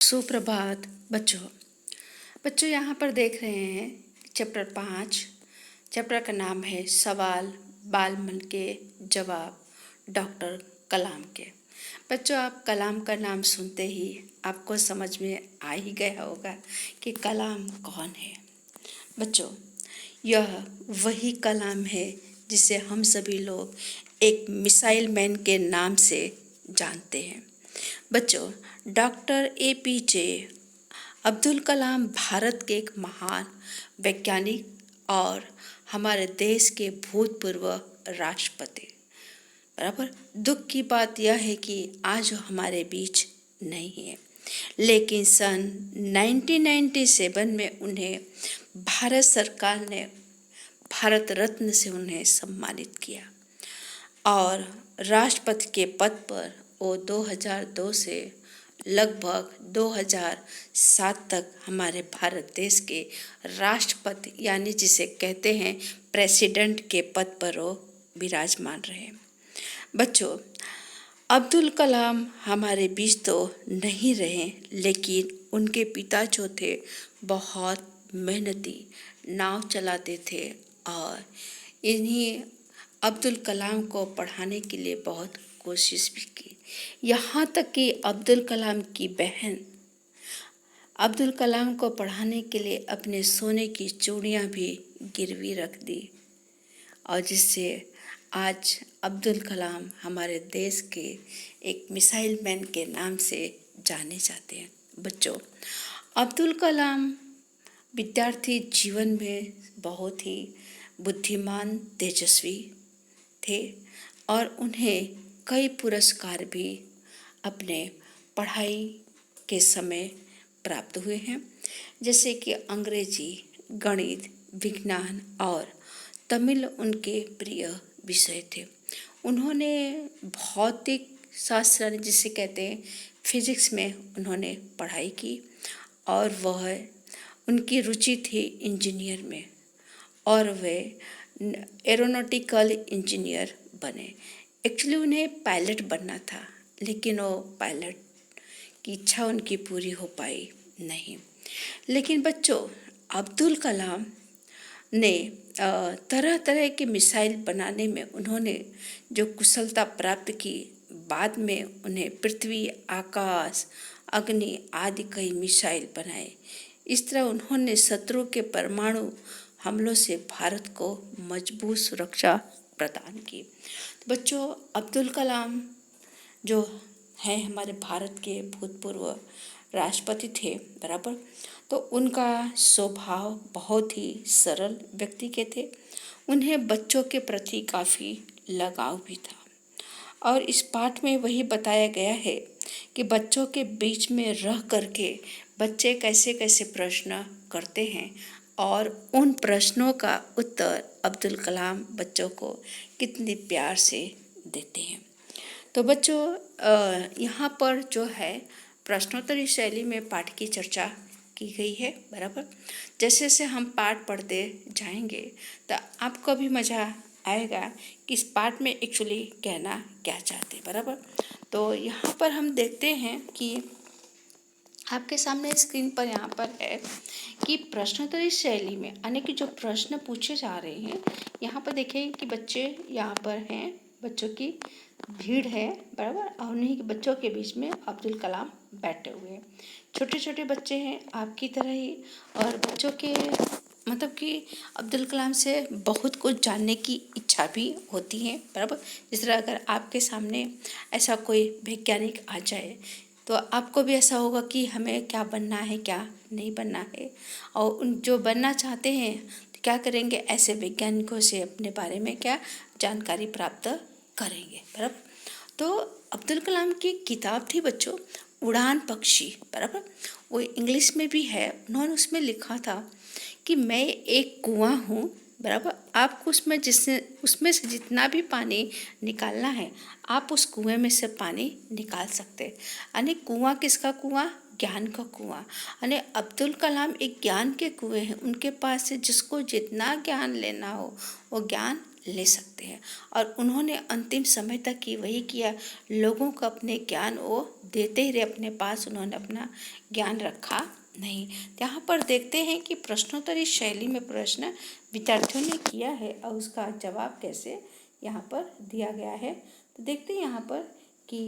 सुप्रभात बच्चों। बच्चों यहाँ पर देख रहे हैं चैप्टर 5। चैप्टर का नाम है सवाल बाल मन के जवाब डॉक्टर कलाम के। बच्चों, आप कलाम का नाम सुनते ही आपको समझ में आ ही गया होगा कि कलाम कौन है। बच्चों, यह वही कलाम है जिसे हम सभी लोग एक मिसाइल मैन के नाम से जानते हैं। बच्चों, डॉक्टर APJ अब्दुल कलाम भारत के एक महान वैज्ञानिक और हमारे देश के भूतपूर्व राष्ट्रपति। बराबर दुख की बात यह है कि आज हमारे बीच नहीं है, लेकिन सन 1997 में उन्हें भारत सरकार ने भारत रत्न से उन्हें सम्मानित किया और राष्ट्रपति के पद पर वो 2002 से लगभग 2007 तक हमारे भारत देश के राष्ट्रपति यानी जिसे कहते हैं प्रेसिडेंट के पद पर वो विराजमान रहे। बच्चों, अब्दुल कलाम हमारे बीच तो नहीं रहे, लेकिन उनके पिता जो थे बहुत मेहनती नाव चलाते थे और इन्हीं अब्दुल कलाम को पढ़ाने के लिए बहुत कोशिश भी की। यहाँ तक कि अब्दुल कलाम की बहन अब्दुल कलाम को पढ़ाने के लिए अपने सोने की चूड़ियाँ भी गिरवी रख दी और जिससे आज अब्दुल कलाम हमारे देश के एक मिसाइल मैन के नाम से जाने जाते हैं। बच्चों, अब्दुल कलाम विद्यार्थी जीवन में बहुत ही बुद्धिमान तेजस्वी थे और उन्हें कई पुरस्कार भी अपने पढ़ाई के समय प्राप्त हुए हैं, जैसे कि अंग्रेजी, गणित, विज्ञान और तमिल उनके प्रिय विषय थे। उन्होंने भौतिक शास्त्र जिसे कहते हैं फिजिक्स में उन्होंने पढ़ाई की और वह उनकी रुचि थी इंजीनियर में और वे एरोनॉटिकल इंजीनियर बने। एक्चुअली उन्हें पायलट बनना था, लेकिन वो पायलट की इच्छा उनकी पूरी हो पाई नहीं। लेकिन बच्चों, अब्दुल कलाम ने तरह तरह के मिसाइल बनाने में उन्होंने जो कुशलता प्राप्त की, बाद में उन्हें पृथ्वी, आकाश, अग्नि आदि कई मिसाइल बनाए। इस तरह उन्होंने शत्रु के परमाणु हमलों से भारत को मजबूत सुरक्षा प्रदान की। तो बच्चों, अब्दुल कलाम जो हैं हमारे भारत के भूतपूर्व राष्ट्रपति थे, बराबर, तो उनका स्वभाव बहुत ही सरल व्यक्ति के थे। उन्हें बच्चों के प्रति काफ़ी लगाव भी था और इस पाठ में वही बताया गया है कि बच्चों के बीच में रह करके बच्चे कैसे कैसे प्रश्न करते हैं और उन प्रश्नों का उत्तर अब्दुल कलाम बच्चों को कितने प्यार से देते हैं। तो बच्चों, यहाँ पर जो है प्रश्नोत्तरी शैली में पाठ की चर्चा की गई है, बराबर। जैसे जैसे हम पाठ पढ़ते जाएंगे तो आपको भी मज़ा आएगा कि इस पाठ में एक्चुअली कहना क्या चाहते, बराबर। तो यहाँ पर हम देखते हैं कि आपके सामने स्क्रीन पर यहाँ पर है कि प्रश्नोत्तरी शैली में अनेक जो प्रश्न पूछे जा रहे हैं। यहाँ पर देखिए कि बच्चे यहाँ पर हैं, बच्चों की भीड़ है, बराबर, और उन्हीं के बच्चों के बीच में अब्दुल कलाम बैठे हुए हैं। छोटे छोटे बच्चे हैं आपकी तरह ही, और बच्चों के मतलब कि अब्दुल कलाम से बहुत कुछ जानने की इच्छा भी होती है, बराबर। जिस तरह अगर आपके सामने ऐसा कोई वैज्ञानिक आ जाए तो आपको भी ऐसा होगा कि हमें क्या बनना है, क्या नहीं बनना है, और उन जो बनना चाहते हैं तो क्या करेंगे, ऐसे वैज्ञानिकों से अपने बारे में क्या जानकारी प्राप्त करेंगे, बराबर। तो अब्दुल कलाम की किताब थी बच्चों उड़ान पक्षी, बराबर, वो इंग्लिश में भी है। उन्होंने उसमें लिखा था कि मैं एक कुआं हूँ, बराबर, आपको उसमें से जितना भी पानी निकालना है आप उस कुएं में से पानी निकाल सकते हैं। यानी कुआं किसका कुआं? ज्ञान का कुआं। यानी अब्दुल कलाम एक ज्ञान के कुएं हैं, उनके पास से जिसको जितना ज्ञान लेना हो वो ज्ञान ले सकते हैं। और उन्होंने अंतिम समय तक ही वही किया, लोगों को अपने ज्ञान वो देते ही रहे, अपने पास उन्होंने अपना ज्ञान रखा नहीं। यहाँ पर देखते हैं कि प्रश्नोत्तरी शैली में प्रश्न विद्यार्थियों ने किया है और उसका जवाब कैसे यहाँ पर दिया गया है। तो देखते हैं यहाँ पर कि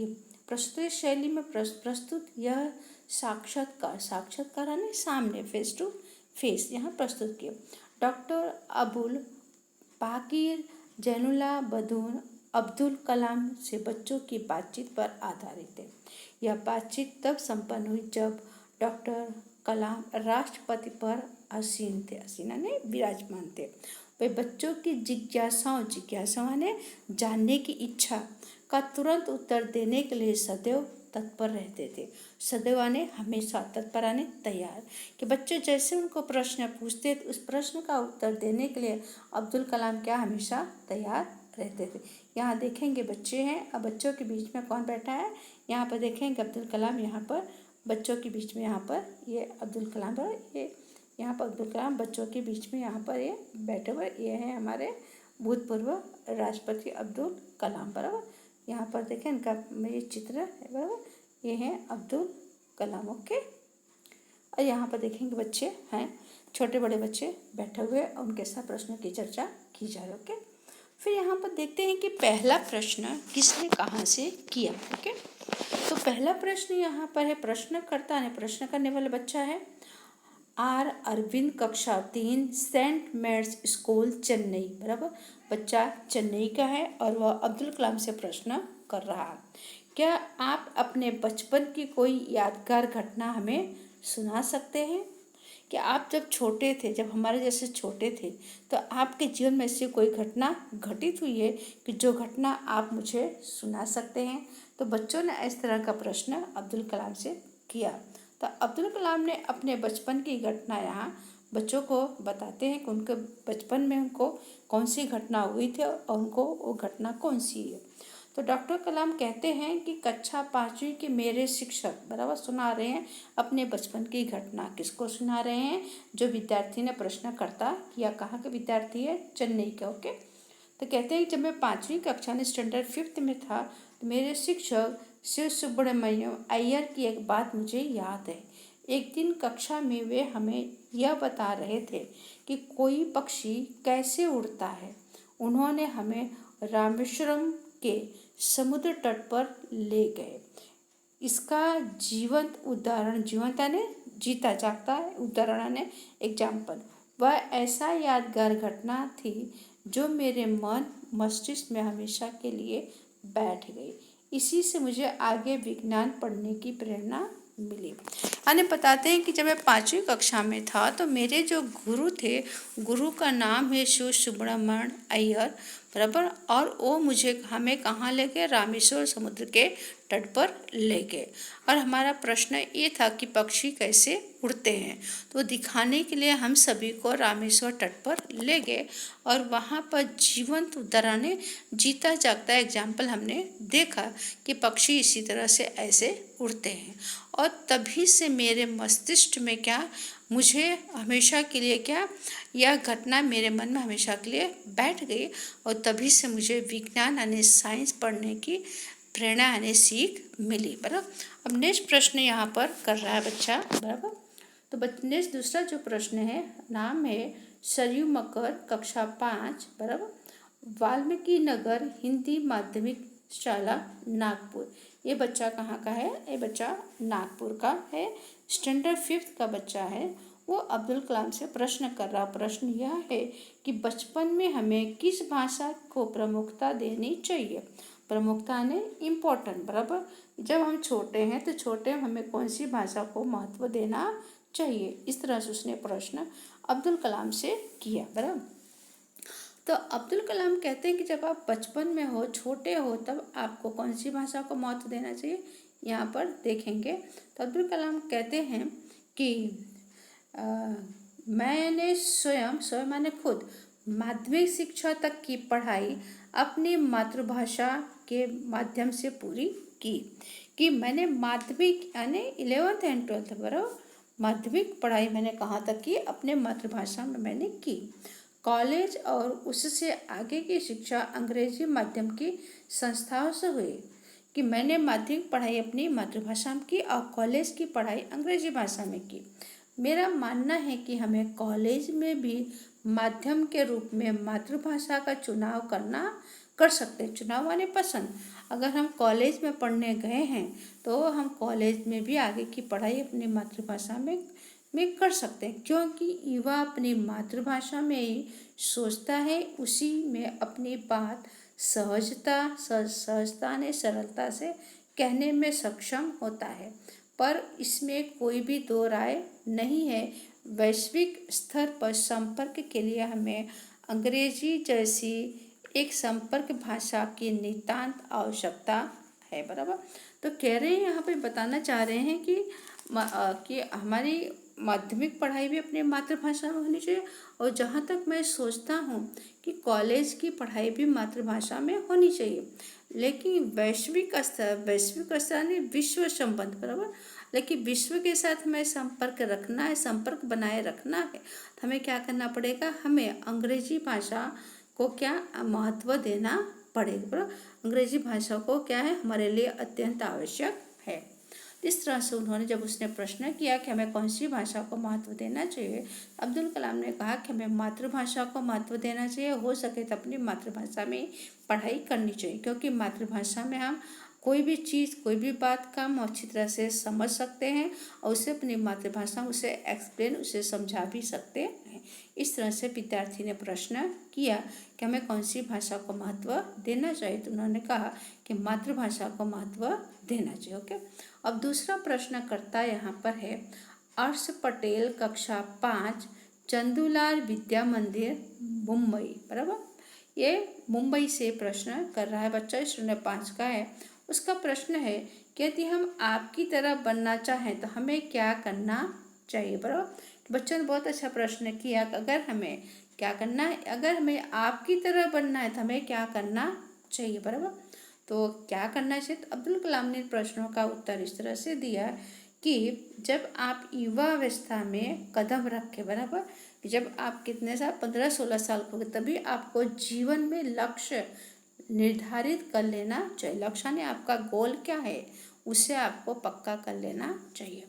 प्रस्तुत शैली में प्रस्तुत यह साक्षात्कार यानी सामने फेस टू फेस यहाँ प्रस्तुत किया। डॉक्टर अबुल पाकिर जैनुला बदून अब्दुल कलाम से बच्चों की बातचीत पर आधारित है। यह बातचीत तब संपन्न हुई जब डॉक्टर कलाम राष्ट्रपति पर आसीन ने विराजमान थे। वे बच्चों की जिज्ञासाओं ने जानने की इच्छा का तुरंत उत्तर देने के लिए सदैव तत्पर रहते थे। सदैव आने हमेशा तत्पर आने तैयार, कि बच्चे जैसे उनको प्रश्न पूछते उस प्रश्न का उत्तर देने के लिए अब्दुल कलाम क्या हमेशा तैयार रहते थे। यहाँ देखेंगे बच्चे हैं, अब बच्चों के बीच में कौन बैठा है, यहाँ पर देखेंगे अब्दुल कलाम, यहाँ पर बच्चों के बीच में यहाँ पर ये अब्दुल कलाम पर ये यहाँ पर अब्दुल कलाम बच्चों के बीच में यहाँ पर ये बैठे हुए ये हैं हमारे भूतपूर्व राष्ट्रपति अब्दुल कलाम। बराबर, यहाँ पर देखें इनका ये चित्र है। बराबर, ये हैं अब्दुल कलाम। ओके, और यहाँ पर देखेंगे बच्चे हैं, छोटे बड़े बच्चे बैठे हुए और उनके साथ प्रश्नों की चर्चा की जा रही है। ओके, फिर यहाँ पर देखते हैं कि पहला प्रश्न किसने कहाँ से किया। ओके, तो पहला प्रश्न यहाँ पर है प्रश्नकर्ता ने प्रश्न करने वाला बच्चा है आर अरविंद, कक्षा 3, सेंट मेड्स स्कूल चेन्नई। बराबर, बच्चा चेन्नई का है और वह अब्दुल कलाम से प्रश्न कर रहा है। क्या आप अपने बचपन की कोई यादगार घटना हमें सुना सकते हैं? कि आप जब छोटे थे, जब हमारे जैसे छोटे थे, तो आपके जीवन में ऐसी कोई घटना घटित हुई है कि जो घटना आप मुझे सुना सकते हैं? तो बच्चों ने इस तरह का प्रश्न अब्दुल कलाम से किया। तो अब्दुल कलाम ने अपने बचपन की घटना यहाँ बच्चों को बताते हैं कि उनके बचपन में उनको कौन सी घटना हुई थी और उनको वो घटना कौन सी है। तो डॉक्टर कलाम कहते हैं कि कक्षा 5वीं के मेरे शिक्षक, बराबर, सुना रहे हैं अपने बचपन की घटना। किसको सुना रहे हैं? जो विद्यार्थी ने प्रश्नकर्ता किया। कहाँ के विद्यार्थी है? चेन्नई का। ओके, तो कहते हैं कि जब मैं 5वीं कक्षा में स्टैंडर्ड 5th में था तो मेरे शिक्षक शिव सुब्रमण्यम अय्यर की एक बात मुझे याद है। एक दिन कक्षा में वे हमें यह बता रहे थे कि कोई पक्षी कैसे उड़ता है। उन्होंने हमें रामेश्वरम के समुद्र तट पर ले गए। इसका जीवंत उदाहरण, जीवंत यानी जीता जागता है, उदाहरण यानी एग्जाम्पल, वह ऐसा यादगार घटना थी जो मेरे मन मस्तिष्क में हमेशा के लिए बैठ गई। इसी से मुझे आगे विज्ञान पढ़ने की प्रेरणा मिली। यानी बताते हैं कि जब मैं 5वीं कक्षा में था तो मेरे जो गुरु थे, गुरु का नाम है शिव सुब्रमण्यम अय्यर। बराबर, और वो मुझे हमें कहाँ ले गए? रामेश्वर समुद्र के तट पर ले गए। और हमारा प्रश्न ये था कि पक्षी कैसे उड़ते हैं, तो दिखाने के लिए हम सभी को रामेश्वर तट पर ले गए और वहाँ पर जीवंत उदाहरण, जीता जागता एग्जाम्पल हमने देखा कि पक्षी इसी तरह से ऐसे उड़ते हैं। और तभी से मेरे मस्तिष्क में क्या, मुझे हमेशा के लिए क्या, यह घटना मेरे मन में हमेशा के लिए बैठ गई और तभी से मुझे विज्ञान यानी साइंस पढ़ने की प्रेरणा यानी सीख मिली। बराबर, अब नेक्स्ट प्रश्न यहाँ पर कर रहा है बच्चा। बराबर, तो नेक्स्ट दूसरा जो प्रश्न है, नाम है सरयू मकर, कक्षा 5। बराबर, वाल्मीकि नगर हिंदी माध्यमिक शाला नागपुर। ये बच्चा कहाँ का है? ये बच्चा नागपुर का है, स्टैंडर्ड 5th का बच्चा है। वो अब्दुल कलाम से प्रश्न कर रहा। प्रश्न यह है कि बचपन में हमें किस भाषा को प्रमुखता देनी चाहिए? प्रमुखता ने इम्पोर्टेंट। बराबर, जब हम छोटे हैं तो छोटे हमें कौन सी भाषा को महत्व देना चाहिए? इस तरह से उसने प्रश्न अब्दुल कलाम से किया। बराबर, तो अब्दुल कलाम कहते हैं कि जब आप बचपन में हो, छोटे हो, तब आपको कौन सी भाषा को महत्व देना चाहिए? यहाँ पर देखेंगे तो अब्दुल कलाम कहते हैं कि मैंने स्वयं माने खुद माध्यमिक शिक्षा तक की पढ़ाई अपनी मातृभाषा के माध्यम से पूरी की। कि मैंने माध्यमिक यानी 11th एंड 12th, बराबर, माध्यमिक पढ़ाई मैंने कहाँ तक की? अपने मातृभाषा में मैंने की। कॉलेज और उससे आगे की शिक्षा अंग्रेजी माध्यम की संस्थाओं से हुई। कि मैंने माध्यमिक पढ़ाई अपनी मातृभाषा में की और कॉलेज की पढ़ाई अंग्रेजी भाषा में की। मेरा मानना है कि हमें कॉलेज में भी माध्यम के रूप में मातृभाषा का चुनाव कर सकते हैं। चुनाव माने पसंद। अगर हम कॉलेज में पढ़ने गए हैं तो हम कॉलेज में भी आगे की पढ़ाई अपनी मातृभाषा में कर सकते हैं, क्योंकि युवा अपनी मातृभाषा में ही सोचता है, उसी में अपनी बात सहजता ने सरलता से कहने में सक्षम होता है। पर इसमें कोई भी दो राय नहीं है, वैश्विक स्तर पर संपर्क के लिए हमें अंग्रेजी जैसी एक संपर्क भाषा की नितांत आवश्यकता है। बराबर। तो कह रहे हैं यहाँ पे बताना चाह रहे हैं कि हमारी माध्यमिक पढ़ाई भी अपनी मातृभाषा में होनी चाहिए, और जहाँ तक मैं सोचता हूँ कि कॉलेज की पढ़ाई भी मातृभाषा में होनी चाहिए। लेकिन वैश्विक स्तर नहीं, विश्व संबंध। बराबर। लेकिन विश्व के साथ हमें संपर्क रखना है, संपर्क बनाए रखना है, तो हमें क्या करना पड़ेगा, हमें अंग्रेजी भाषा को क्या महत्व देना पड़ेगा। बराबर। अंग्रेजी भाषा को क्या है, हमारे लिए अत्यंत आवश्यक है। इस तरह से उन्होंने जब उसने प्रश्न किया कि हमें कौन सी भाषा को महत्व देना चाहिए, अब्दुल कलाम ने कहा कि हमें मातृभाषा को महत्व देना चाहिए, हो सके तो अपनी मातृभाषा में पढ़ाई करनी चाहिए, क्योंकि मातृभाषा में हम कोई भी चीज़, कोई भी बात का हम अच्छी तरह से समझ सकते हैं और उसे अपनी मातृभाषा में उसे एक्सप्लेन, उसे समझा भी सकते हैं। इस तरह से विद्यार्थी ने प्रश्न किया कि हमें कौन सी भाषा को महत्व देना चाहिए, तो उन्होंने कहा कि मातृभाषा को महत्व देना चाहिए। ओके। अब दूसरा प्रश्नकर्ता यहाँ पर है अर्श पटेल, कक्षा 5, चंदूलाल विद्या मंदिर, मुंबई। बराबर। ये मुंबई से प्रश्न कर रहा है बच्चा, 05 का है। उसका प्रश्न है कि यदि हम आपकी तरह बनना चाहें तो हमें क्या करना चाहिए। बराबर। बच्चों ने बहुत अच्छा प्रश्न किया, अगर हमें क्या करना है, अगर हमें आपकी तरह बनना है तो हमें क्या करना चाहिए। बराबर। तो क्या करना चाहिए, तो अब्दुल कलाम ने प्रश्नों का उत्तर इस तरह से दिया कि जब आप युवावस्था में कदम रखें, बराबर, कि जब आप कितने साल, 15-16 साल के हो, तभी आपको जीवन में लक्ष्य निर्धारित कर लेना चाहिए। लक्ष्य ने आपका गोल क्या है, उसे आपको पक्का कर लेना चाहिए।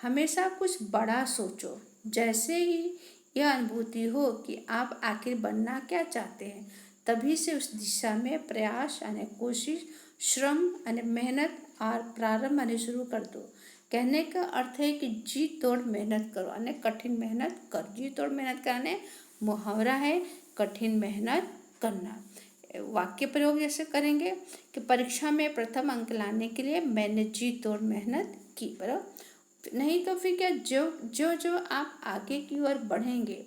हमेशा कुछ बड़ा सोचो। जैसे ही यह अनुभूति हो कि आप आखिर बनना क्या चाहते हैं, तभी से उस दिशा में प्रयास यानी कोशिश, श्रम यानी मेहनत और प्रारंभ यानी शुरू कर दो। कहने का अर्थ है कि जी तोड़ मेहनत करो, यानी कठिन मेहनत कर। जी तोड़ मेहनत करने मुहावरा है कठिन मेहनत करना। वाक्य प्रयोग जैसे करेंगे कि परीक्षा में प्रथम अंक लाने के लिए मैंने जी तोड़ मेहनत की। बराबर। नहीं तो फिर क्या, जो आप आगे की ओर बढ़ेंगे,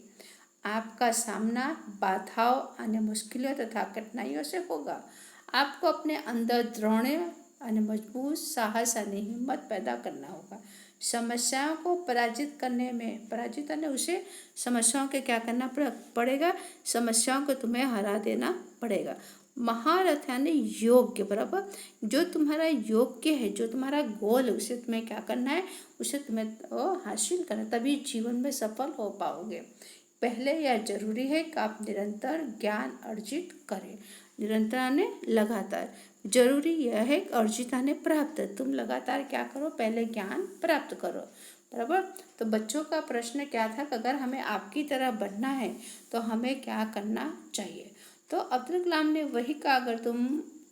आपका सामना बाधाओं अन्य मुश्किलों तथा कठिनाइयों से होगा। आपको अपने अंदर दृढ़ यानी मजबूत साहस यानी हिम्मत पैदा करना होगा। समस्याओं को पराजित यानी उसे समस्याओं के क्या करना पड़ेगा, समस्याओं को तुम्हें हरा देना पड़ेगा। महारथ यानी योग्य। बराबर। जो तुम्हारा योग्य है, जो तुम्हारा गोल है, उसे तुम्हें क्या करना है, उसे तुम्हें हासिल करना, तभी जीवन में सफल हो पाओगे। पहले यह जरूरी है कि आप निरंतर ज्ञान अर्जित करें। निरंतर आने लगातार, जरूरी यह है अर्जित आने प्राप्त। तुम लगातार क्या करो, पहले ज्ञान प्राप्त करो। बराबर। तो बच्चों का प्रश्न क्या था कि अगर हमें आपकी तरह बनना है तो हमें क्या करना चाहिए। तो अब्दुल कलाम ने वही कहा, अगर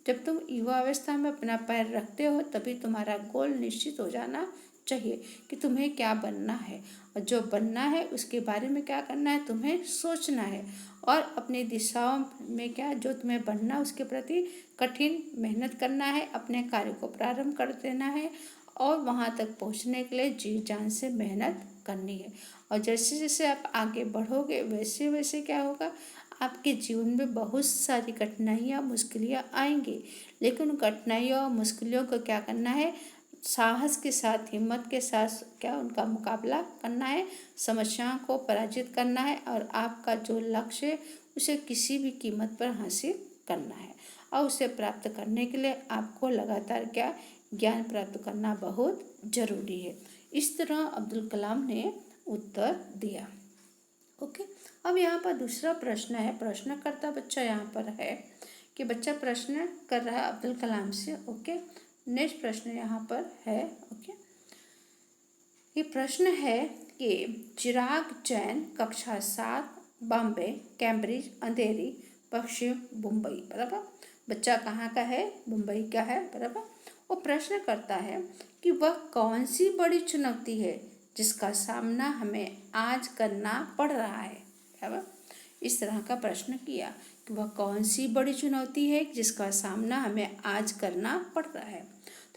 जब तुम युवावस्था में अपना पैर रखते हो तभी तुम्हारा गोल निश्चित हो जाना चाहिए कि तुम्हें क्या बनना है, और जो बनना है उसके बारे में क्या करना है, तुम्हें सोचना है, और अपनी दिशाओं में क्या, जो तुम्हें बनना उसके प्रति कठिन मेहनत करना है, अपने कार्य को प्रारंभ कर देना है, और वहाँ तक पहुँचने के लिए जी जान से मेहनत करनी है। और जैसे जैसे आप आगे बढ़ोगे वैसे वैसे क्या होगा, आपके जीवन में बहुत सारी कठिनाइयाँ मुश्किलें आएंगी, लेकिन उन कठिनाइयों और मुश्किलों को क्या करना है, साहस के साथ, हिम्मत के साथ क्या उनका मुकाबला करना है, समस्याओं को पराजित करना है, और आपका जो लक्ष्य है उसे किसी भी कीमत पर हासिल करना है। और उसे प्राप्त करने के लिए आपको लगातार क्या, ज्ञान प्राप्त करना बहुत जरूरी है। इस तरह अब्दुल कलाम ने उत्तर दिया। ओके। अब यहाँ पर दूसरा प्रश्न है, प्रश्नकर्ता बच्चा यहाँ पर है कि बच्चा प्रश्न कर रहा है अब्दुल कलाम से। ओके, नेक्स्ट प्रश्न यहाँ पर है। ओके, ये प्रश्न है कि चिराग जैन, कक्षा 7, बॉम्बे, कैम्ब्रिज, अंधेरी, पश्चिम मुंबई। बराबर, बच्चा कहाँ का है? मुंबई का है। बराबर, वो प्रश्न करता है कि वह कौन सी बड़ी चुनौती है जिसका सामना हमें आज करना पड़ रहा है। बराबर, इस तरह का प्रश्न किया कि वह कौन सी बड़ी चुनौती है जिसका सामना हमें आज करना पड़ रहा है।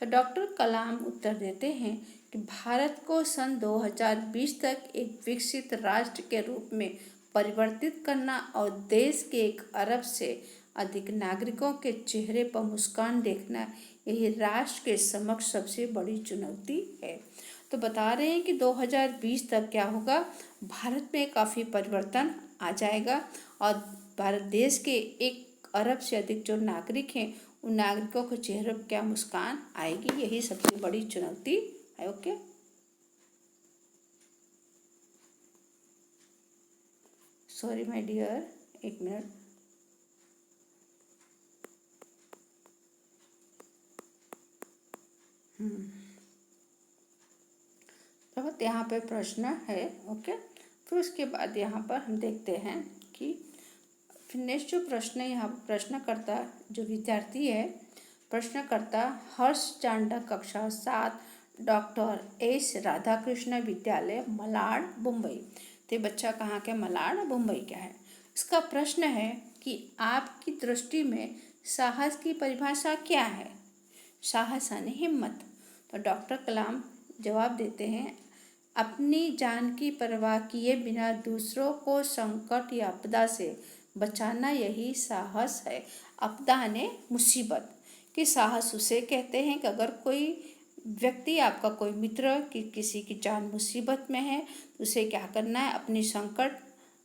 तो डॉक्टर कलाम उत्तर देते हैं कि भारत को सन 2020 तक एक विकसित राष्ट्र के रूप में परिवर्तित करना और देश के 1 अरब से अधिक नागरिकों के चेहरे पर मुस्कान देखना, यही राष्ट्र के समक्ष सबसे बड़ी चुनौती है। तो बता रहे हैं कि 2020 तक क्या होगा, भारत में काफ़ी परिवर्तन आ जाएगा और भारत देश के 1 अरब से अधिक जो नागरिक हैं उन नागरिकों के चेहरे पर क्या मुस्कान आएगी, यही सबसे बड़ी चुनौती है। Okay, sorry my dear, 1 minute. तो यहाँ पे प्रश्न है। ओके, फिर उसके बाद यहाँ पर हम देखते हैं कि फिर नेक्स्ट जो प्रश्न है, यहाँ प्रश्नकर्ता जो विद्यार्थी है, प्रश्नकर्ता हर्ष चांडा, कक्षा 7, डॉक्टर एस राधाकृष्ण विद्यालय, मलाड, मुंबई। तो बच्चा कहाँ के? मलाड, मुंबई का है। इसका प्रश्न है कि आपकी दृष्टि में साहस की परिभाषा क्या है? साहस यानी हिम्मत। तो डॉक्टर कलाम जवाब देते हैं, अपनी जान की परवाह किए बिना दूसरों को संकट या आपदा से बचाना, यही साहस है। आपदा ने मुसीबत कि साहस उसे कहते हैं कि अगर कोई व्यक्ति, आपका कोई मित्र कि किसी की जान मुसीबत में है तो उसे क्या करना है,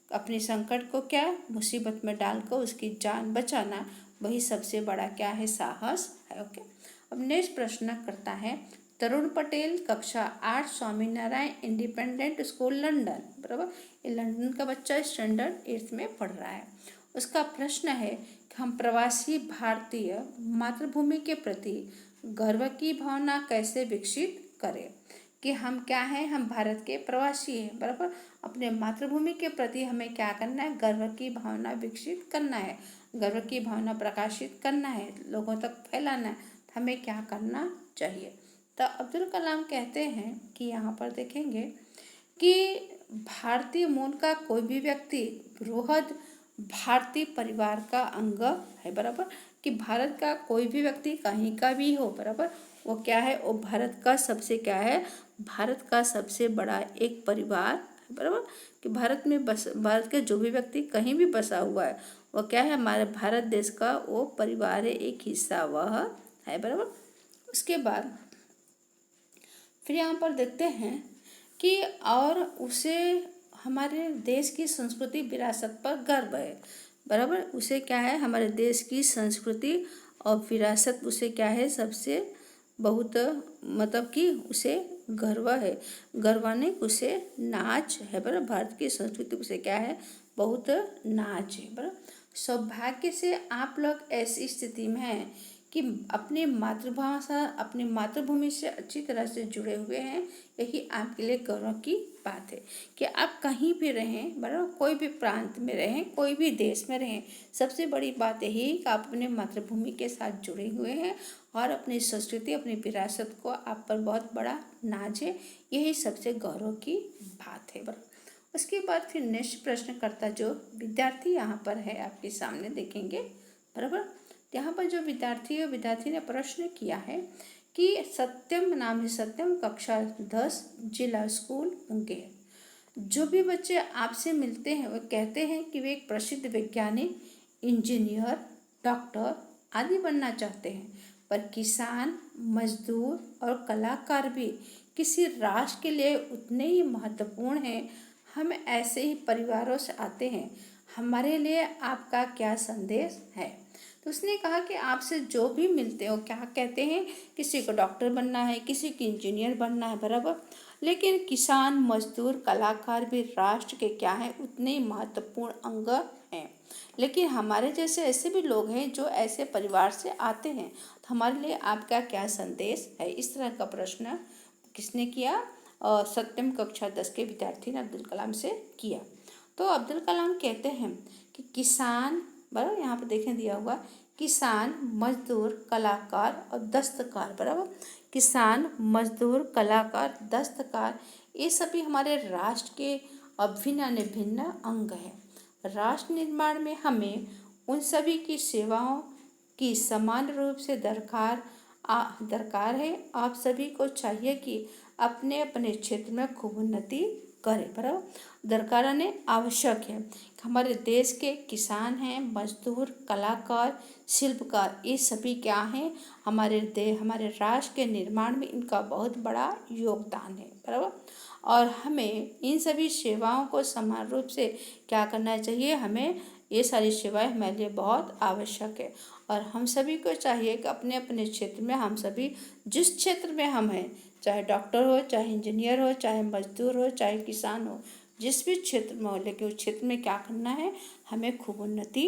अपनी संकट को क्या मुसीबत में डालकर उसकी जान बचाना, वही सबसे बड़ा क्या है? साहस है। ओके, अब नेक्स्ट प्रश्न करता है तरुण पटेल, कक्षा 8, स्वामीनारायण इंडिपेंडेंट स्कूल, लंदन। बराबर, ये लंदन का बच्चा स्टैंडर्ड 8 में पढ़ रहा है। उसका प्रश्न है कि हम प्रवासी भारतीय मातृभूमि के प्रति गर्व की भावना कैसे विकसित करें। कि हम क्या हैं? हम भारत के प्रवासी हैं। बराबर, अपने मातृभूमि के प्रति हमें क्या करना है? गर्व की भावना विकसित करना है, गर्व की भावना प्रकाशित करना है, लोगों तक फैलाना है। हमें क्या करना चाहिए? तो अब्दुल कलाम कहते हैं कि यहाँ पर देखेंगे कि भारतीय मूल का कोई भी व्यक्ति बृहद भारतीय परिवार का अंग है। बराबर, कि भारत का कोई भी व्यक्ति कहीं का भी हो, बराबर, वो क्या है? वो भारत का सबसे क्या है? भारत का सबसे बड़ा एक परिवार है। बराबर, कि भारत के जो भी व्यक्ति कहीं भी बसा हुआ है वो क्या है? हमारे भारत देश का वो परिवार है, एक हिस्सा वह है। बराबर, उसके बाद फिर यहाँ पर देखते हैं कि और उसे हमारे देश की संस्कृति विरासत पर गर्व है। बराबर, उसे क्या है? हमारे देश की संस्कृति और विरासत उसे क्या है? सबसे बहुत मतलब कि उसे गर्व है, गर्वाने उसे नाच है। बराबर, भारत की संस्कृति उसे क्या है? बहुत नाच है। बराबर, सौभाग्य से आप लोग ऐसी स्थिति में हैं कि अपनी मातृभाषा, अपनी मातृभूमि से अच्छी तरह से जुड़े हुए हैं, यही आपके लिए गौरव की बात है। कि आप कहीं भी रहें, बराबर, कोई भी प्रांत में रहें, कोई भी देश में रहें, सबसे बड़ी बात यही है कि आप अपने मातृभूमि के साथ जुड़े हुए हैं और अपनी संस्कृति, अपनी विरासत को आप पर बहुत बड़ा नाज है, यही सबसे गौरव की बात है। बराबर, उसके बाद फिर नेक्स्ट प्रश्नकर्ता जो विद्यार्थी यहाँ पर है आपके सामने देखेंगे। बराबर, यहाँ पर जो विद्यार्थी ने प्रश्न किया है कि सत्यम, नाम है सत्यम, कक्षा 10, जिला स्कूल मुंगेर। जो भी बच्चे आपसे मिलते हैं वो कहते हैं कि वे एक प्रसिद्ध वैज्ञानिक, इंजीनियर, डॉक्टर आदि बनना चाहते हैं, पर किसान, मजदूर और कलाकार भी किसी राष्ट्र के लिए उतने ही महत्वपूर्ण हैं। हम ऐसे ही परिवारों से आते हैं, हमारे लिए आपका क्या संदेश है? तो उसने कहा कि आपसे जो भी मिलते हो क्या कहते हैं, किसी को डॉक्टर बनना है, किसी को इंजीनियर बनना है। बराबर, लेकिन किसान, मजदूर, कलाकार भी राष्ट्र के क्या हैं, उतने ही महत्वपूर्ण अंग हैं। लेकिन हमारे जैसे ऐसे भी लोग हैं जो ऐसे परिवार से आते हैं, तो हमारे लिए आपका क्या संदेश है? इस तरह का प्रश्न किसने किया? सत्यम कक्षा 10 के विद्यार्थी ने अब्दुल कलाम से किया। तो अब्दुल कलाम कहते हैं कि किसान, बराबर यहाँ पर देखें दिया हुआ, किसान, मजदूर, कलाकार और दस्तकार, बराबर, किसान, मजदूर, कलाकार, दस्तकार, ये सभी हमारे राष्ट्र के अभिन्न भिन्न अंग हैं। राष्ट्र निर्माण में हमें उन सभी की सेवाओं की समान रूप से दरकार है। आप सभी को चाहिए कि अपने अपने क्षेत्र में खूब उन्नति करें, बराबर, दरकार ने आवश्यक है। हमारे देश के किसान हैं, मजदूर, कलाकार, शिल्पकार, ये सभी क्या हैं, हमारे राष्ट्र के निर्माण में इनका बहुत बड़ा योगदान है, बराबर। और हमें इन सभी सेवाओं को समान रूप से क्या करना चाहिए, हमें ये सारी सेवाएं हमारे लिए बहुत आवश्यक है। और हम सभी को चाहिए कि अपने अपने क्षेत्र में हम सभी जिस क्षेत्र में हम हैं, चाहे डॉक्टर हो, चाहे इंजीनियर हो, चाहे मजदूर हो, चाहे किसान हो, जिस भी क्षेत्र में हो, लेकिन उस क्षेत्र में क्या करना है, हमें खूब उन्नति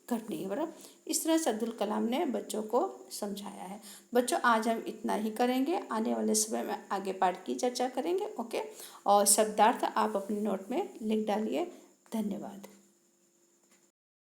करनी है, बराबर। इस तरह से अब्दुल कलाम ने बच्चों को समझाया है। बच्चों, आज हम इतना ही करेंगे, आने वाले समय में आगे पाठ की चर्चा करेंगे, ओके। और शब्दार्थ आप अपने नोट में लिख डालिए। धन्यवाद।